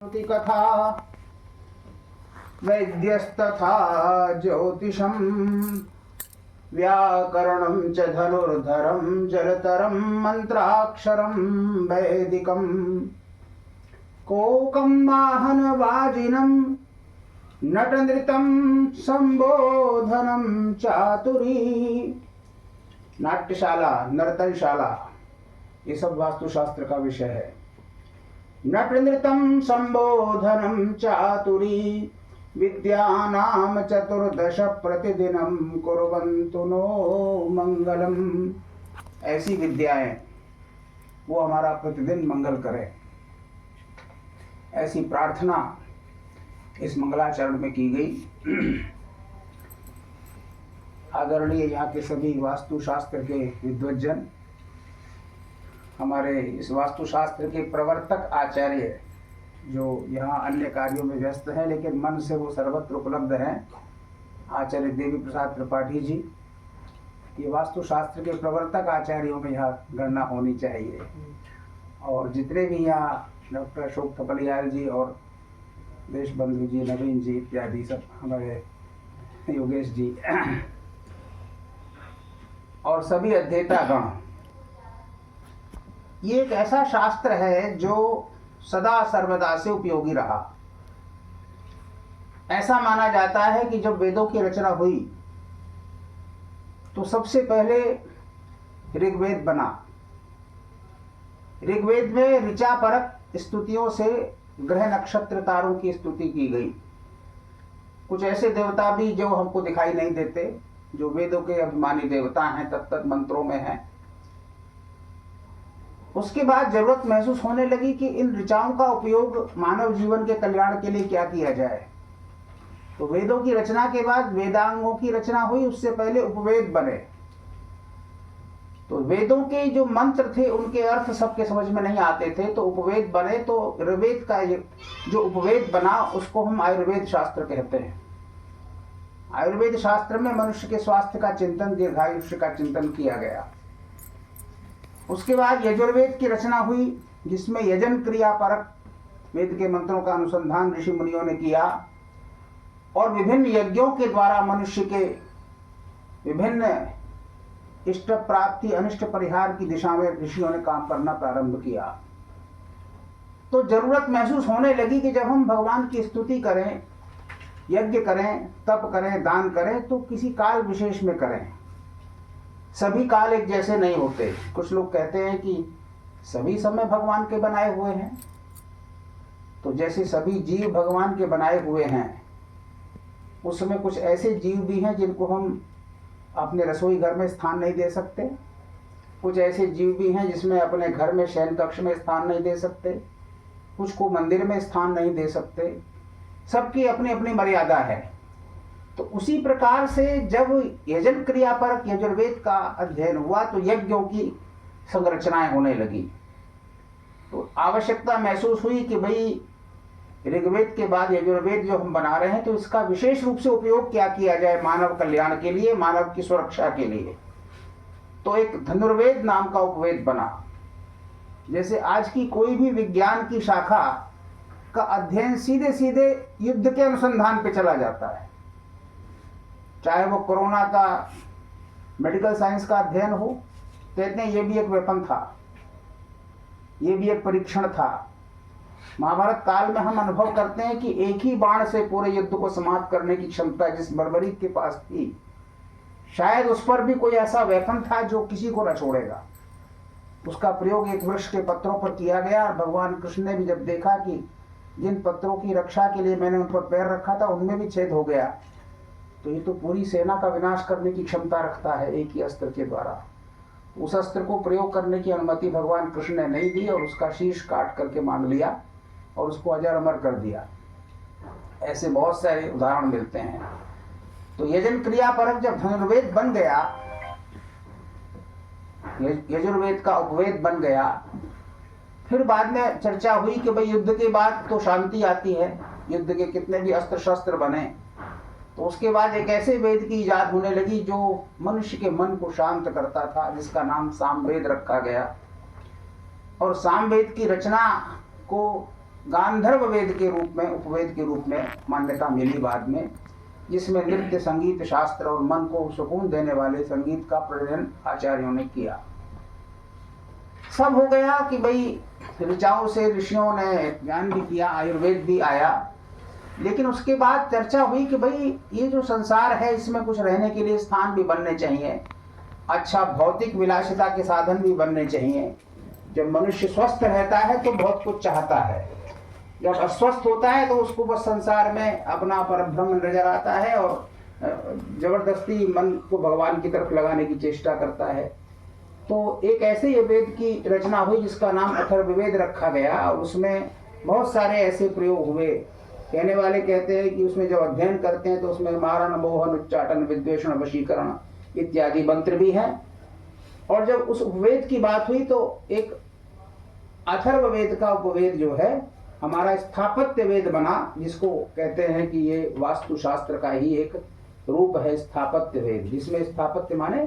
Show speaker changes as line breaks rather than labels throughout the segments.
कथा वैद्यस्तथा ज्योतिषं व्याकरणं च धनुर्धरं जलतरं मंत्राक्षरं वैदिकं कोकं वाहनवाजिनं नटनृतं संबोधनं चातुरी। नाट्यशाला, नर्तनशाला, ये सब वास्तुशास्त्र का विषय है। नटनृतं संबोधनं चातुरी विद्यानां चतुर्दश प्रतिदिनं कुर्वन्तु नो मंगलम्। ऐसी विद्याएं वो हमारा प्रतिदिन मंगल करें, ऐसी प्रार्थना इस मंगलाचरण में की गई। आदरणीय यहाँ के सभी वास्तुशास्त्र के विद्वज्जन, हमारे इस वास्तुशास्त्र के प्रवर्तक आचार्य जो यहाँ अन्य कार्यों में व्यस्त हैं लेकिन मन से वो सर्वत्र उपलब्ध हैं, आचार्य देवी प्रसाद त्रिपाठी जी, ये वास्तुशास्त्र के प्रवर्तक आचार्यों में यहाँ गणना होनी चाहिए। और जितने भी यहाँ डॉक्टर अशोक थपलियाल जी और देश बंधु जी, नवीन जी इत्यादि सब, हमारे योगेश जी और सभी अध्येता गण, ये एक ऐसा शास्त्र है जो सदा सर्वदा से उपयोगी रहा। ऐसा माना जाता है कि जब वेदों की रचना हुई तो सबसे पहले ऋग्वेद बना। ऋग्वेद में ऋचा परक स्तुतियों से ग्रह नक्षत्र तारों की स्तुति की गई। कुछ ऐसे देवता भी जो हमको दिखाई नहीं देते, जो वेदों के अभिमानी देवता हैं, तत्त मंत्रों में हैं। उसके बाद जरूरत महसूस होने लगी कि इन ऋचाओं का उपयोग मानव जीवन के कल्याण के लिए क्या किया जाए। तो वेदों की रचना के बाद वेदांगों की रचना हुई, उससे पहले उपवेद बने। तो वेदों के जो मंत्र थे उनके अर्थ सबके समझ में नहीं आते थे, तो उपवेद बने। तो ऋग्वेद का जो उपवेद बना उसको हम आयुर्वेद शास्त्र कहते हैं। आयुर्वेद शास्त्र में मनुष्य के स्वास्थ्य का चिंतन, दीर्घायुष्य का चिंतन किया गया। उसके बाद यजुर्वेद की रचना हुई, जिसमें यजन क्रिया परक वेद के मंत्रों का अनुसंधान ऋषि मुनियों ने किया और विभिन्न यज्ञों के द्वारा मनुष्य के विभिन्न इष्ट प्राप्ति, अनिष्ट परिहार की दिशा में ऋषियों ने काम करना प्रारंभ किया। तो जरूरत महसूस होने लगी कि जब हम भगवान की स्तुति करें, यज्ञ करें, तप करें, दान करें, तो किसी काल विशेष में करें। सभी काल एक जैसे नहीं होते। कुछ लोग कहते हैं कि सभी समय भगवान के बनाए हुए हैं, तो जैसे सभी जीव भगवान के बनाए हुए हैं, उसमें कुछ ऐसे जीव भी हैं जिनको हम अपने रसोई घर में स्थान नहीं दे सकते। कुछ ऐसे जीव भी हैं जिसमें अपने घर में शयन कक्ष में स्थान नहीं दे सकते, कुछ को मंदिर में स्थान नहीं दे सकते। सबकी अपनी अपनी मर्यादा है। तो उसी प्रकार से जब यजन क्रिया पर यजुर्वेद का अध्ययन हुआ तो यज्ञों की संरचनाएं होने लगी। तो आवश्यकता महसूस हुई कि भाई ऋग्वेद के बाद यजुर्वेद जो हम बना रहे हैं, तो इसका विशेष रूप से उपयोग क्या किया जाए मानव कल्याण के लिए, मानव की सुरक्षा के लिए। तो एक धनुर्वेद नाम का उपवेद बना। जैसे आज की कोई भी विज्ञान की शाखा का अध्ययन सीधे सीधे युद्ध के अनुसंधान पे चला जाता है, चाहे वो कोरोना का मेडिकल साइंस का अध्ययन हो, कहते हैं ये भी एक वेपन था, ये भी एक परीक्षण था। महाभारत काल में हम अनुभव करते हैं कि एक ही बाण से पूरे युद्ध को समाप्त करने की क्षमता जिस बर्बरीक के पास थी, शायद उस पर भी कोई ऐसा वेपन था जो किसी को न छोड़ेगा। उसका प्रयोग एक वृक्ष के पत्रों पर किया गया और भगवान कृष्ण ने भी जब देखा कि जिन पत्रों की रक्षा के लिए मैंने उन पर पैर रखा था उनमें भी छेद हो गया, तो ये तो पूरी सेना का विनाश करने की क्षमता रखता है एक ही अस्त्र के द्वारा। उस अस्त्र को प्रयोग करने की अनुमति भगवान कृष्ण ने नहीं दी और उसका शीश काट करके मांग लिया और उसको अजर अमर कर दिया। ऐसे बहुत सारे उदाहरण मिलते हैं। तो यजन क्रिया परक जब धनुर्वेद बन गया, यजुर्वेद का उपवेद बन गया, फिर बाद में चर्चा हुई कि भाई युद्ध के बाद तो शांति आती है, युद्ध के कितने भी अस्त्र शस्त्र बने, तो उसके बाद एक ऐसे वेद की इजाद होने लगी जो मनुष्य के मन को शांत करता था, जिसका नाम सामवेद रखा गया। और सामवेद की रचना को गांधर्व वेद के रूप में, उपवेद के रूप में मान्यता मिली बाद में, जिसमें नृत्य, संगीत, शास्त्र और मन को सुकून देने वाले संगीत का प्रयोजन आचार्यों ने किया। सब हो गया कि भाई ऋचाओं से ऋषियों ने ज्ञान भी किया, आयुर्वेद भी आया, लेकिन उसके बाद चर्चा हुई कि भाई ये जो संसार है इसमें कुछ रहने के लिए स्थान भी बनने चाहिए, अच्छा भौतिक विलासिता के साधन भी बनने चाहिए। जब मनुष्य स्वस्थ रहता है तो बहुत कुछ चाहता है, जब अस्वस्थ होता है तो उसको बस संसार में अपना परब्रह्म नजर आता है और जबरदस्ती मन को भगवान की तरफ लगाने की चेष्टा करता है। तो एक ऐसे ये वेद की रचना हुई जिसका नाम अथर्ववेद रखा गया, और उसमें बहुत सारे ऐसे प्रयोग हुए। कहने वाले कहते हैं कि उसमें जब अध्ययन करते हैं तो उसमें मारण, मोहन, उच्चाटन, विद्वेषण, वशीकरण इत्यादि मंत्र भी हैं। और जब उस उपवेद की बात हुई तो एक अथर्ववेद का उपवेद जो है हमारा स्थापत्य वेद बना, जिसको कहते हैं कि ये वास्तुशास्त्र का ही एक रूप है, स्थापत्य वेद, जिसमें स्थापत्य माने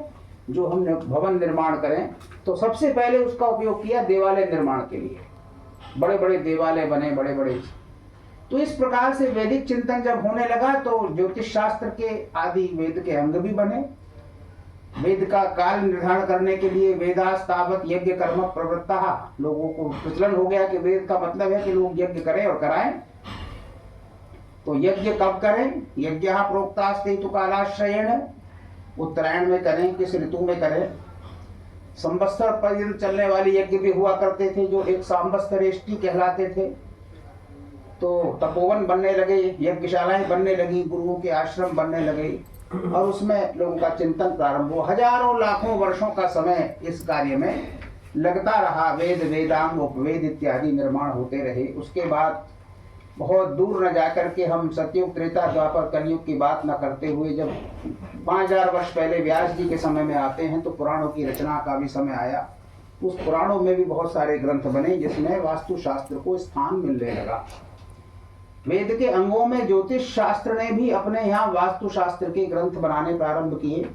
जो हम भवन निर्माण करें तो सबसे पहले उसका उपयोग किया देवालय निर्माण के लिए। बड़े बड़े देवालय बने, बड़े बड़े। तो इस प्रकार से वैदिक चिंतन जब होने लगा तो ज्योतिष शास्त्र के आदि वेद के अंग भी बने। वेद का काल निर्धारण करने के लिए वेदास्तावत यज्ञ कर्म प्रवृत्ता, लोगों को प्रचलन हो गया कि वेद का मतलब है कि लोग यज्ञ करें और कराएं। तो यज्ञ कब करें? यज्ञ प्रोक्तास्ते तु कालाश्रयेण, उत्तरायण में करें, किस ऋतु में करें। संवत्सर पर्यंत चलने वाले यज्ञ भी हुआ करते थे जो एक सांवत्सरेष्टि कहलाते थे। तो तपोवन बनने लगे, यज्ञशालाएं बनने लगी, गुरुओं के आश्रम बनने लगे और उसमें लोगों का चिंतन प्रारंभ हुआ। हजारों लाखों वर्षों का समय इस कार्य में लगता रहा। वेद, वेदांग, उपवेद इत्यादि निर्माण होते रहे। उसके बाद बहुत दूर न जाकर के हम सतयुग, त्रेता, द्वापर, कलयुग की बात न करते हुए जब 5000 वर्ष पहले व्यास जी के समय में आते हैं तो पुराणों की रचना का भी समय आया। उस पुराणों में भी बहुत सारे ग्रंथ बने जिसमें वास्तुशास्त्र को स्थान मिलने लगा। वेद के अंगों में ज्योतिष शास्त्र ने भी अपने यहाँ वास्तुशास्त्र के ग्रंथ बनाने प्रारंभ किए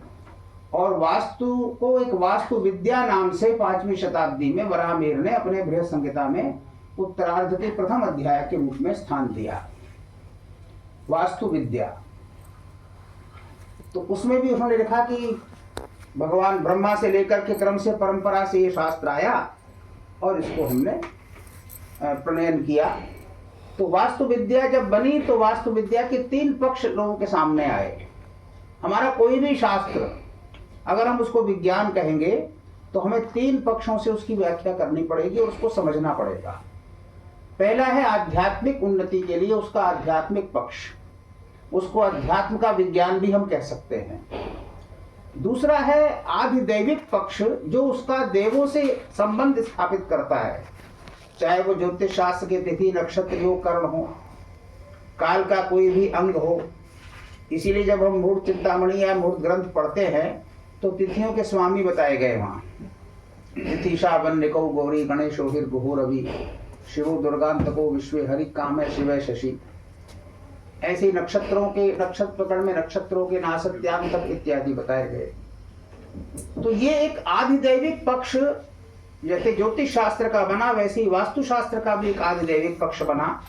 और वास्तु को एक वास्तु विद्या नाम से 5वीं शताब्दी में वराहमिहिर ने अपने बृहद संहिता में उत्तरार्ध के प्रथम अध्याय के रूप में स्थान दिया, वास्तु विद्या। तो उसमें भी उन्होंने लिखा कि भगवान ब्रह्मा से लेकर के क्रम से परंपरा से ये शास्त्र आया और इसको हमने प्रणयन किया। तो वास्तु विद्या जब बनी तो वास्तु विद्या के 3 पक्ष लोगों के सामने आए। हमारा कोई भी शास्त्र अगर हम उसको विज्ञान कहेंगे तो हमें 3 पक्षों से उसकी व्याख्या करनी पड़ेगी और उसको समझना पड़ेगा। पहला है आध्यात्मिक उन्नति के लिए उसका आध्यात्मिक पक्ष, उसको अध्यात्म का विज्ञान भी हम कह सकते हैं। दूसरा है आधिदैविक पक्ष जो उसका देवों से संबंध स्थापित करता है, चाहे वो ज्योतिष शास्त्र के तिथि, नक्षत्र, योग, कर्ण हो, काल का कोई भी अंग हो। इसीलिए जब हम मूर्त चिंतामणि या मूर्त ग्रंथ पढ़ते हैं तो तिथियों के स्वामी बताए गए वहां। तिथिशा वन्यको गौरी गणेशो हिर्गुहो रवि शिवो दुर्गांतको विश्वे हरि कामे शिवय शशि। ऐसे नक्षत्रों के, नक्षत्र प्रकरण में नक्षत्रों के नासत्याम तक इत्यादि बताए गए। तो ये एक आधिदैविक पक्ष जैसे ज्योतिष शास्त्र का बना वैसे ही वास्तु शास्त्र का भी एक आधिदैविक पक्ष बना,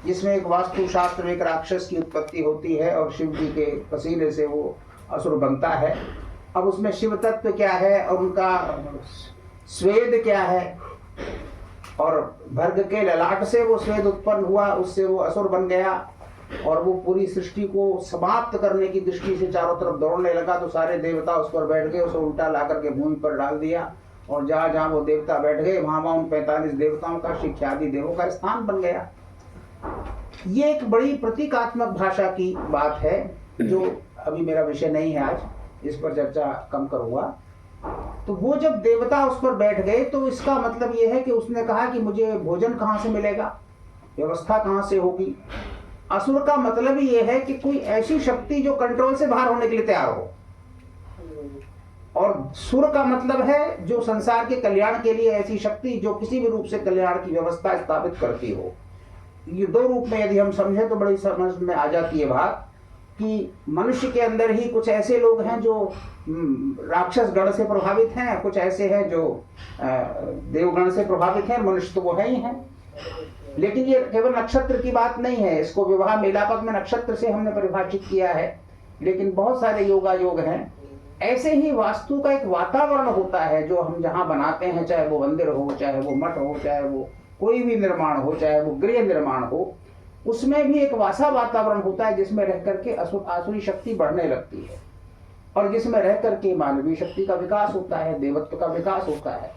जिसमें एक वास्तु शास्त्र में एक राक्षस की उत्पत्ति होती है और शिव जी के पसीने से वो असुर बनता है। अब उसमें शिव तत्व क्या है और उनका स्वेद क्या है, और भर्ग के ललाट से वो स्वेद उत्पन्न हुआ, उससे वो असुर बन गया और वो पूरी सृष्टि को समाप्त करने की दृष्टि से चारों तरफ दौड़ने लगा। तो सारे देवता उस पर बैठ गए, उसे उल्टा ला करके भूमि पर डाल दिया और जहां जहां वो देवता बैठ गए वहां वहां उन 45 देवताओं का, शिक्षादि देवों का स्थान बन गया। ये एक बड़ी प्रतीकात्मक भाषा की बात है जो अभी मेरा विषय नहीं है, आज इस पर चर्चा कम करूंगा। तो वो जब देवता उस पर बैठ गए तो इसका मतलब ये है कि उसने कहा कि मुझे भोजन कहाँ से मिलेगा, व्यवस्था कहाँ से होगी। असुर का मतलब ही ये है कि कोई ऐसी शक्ति जो कंट्रोल से बाहर होने के लिए तैयार हो, और सुर का मतलब है जो संसार के कल्याण के लिए ऐसी शक्ति जो किसी भी रूप से कल्याण की व्यवस्था स्थापित करती हो। ये 2 रूप में यदि हम समझे तो बड़ी समझ में आ जाती है बात कि मनुष्य के अंदर ही कुछ ऐसे लोग हैं जो राक्षस गण से प्रभावित हैं, कुछ ऐसे हैं जो देवगण से प्रभावित हैं, मनुष्य तो वो है ही हैं। लेकिन ये केवल नक्षत्र की बात नहीं है, इसको विवाह मेलापक में नक्षत्र से हमने परिभाषित किया है, लेकिन बहुत सारे योगा योग हैं। ऐसे ही वास्तु का एक वातावरण होता है जो हम जहाँ बनाते हैं, चाहे वो मंदिर हो, चाहे वो मठ हो, चाहे वो कोई भी निर्माण हो, चाहे वो गृह निर्माण हो, उसमें भी एक वासा वातावरण होता है जिसमें रह करके आसुरी शक्ति बढ़ने लगती है और जिसमें रह करके मानवीय शक्ति का विकास होता है, देवत्व का विकास होता है।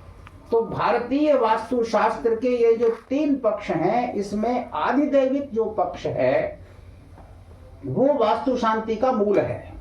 तो भारतीय वास्तु शास्त्र के ये जो 3 पक्ष हैं, इसमें आधिदैविक जो पक्ष है वो वास्तु शांति का मूल है।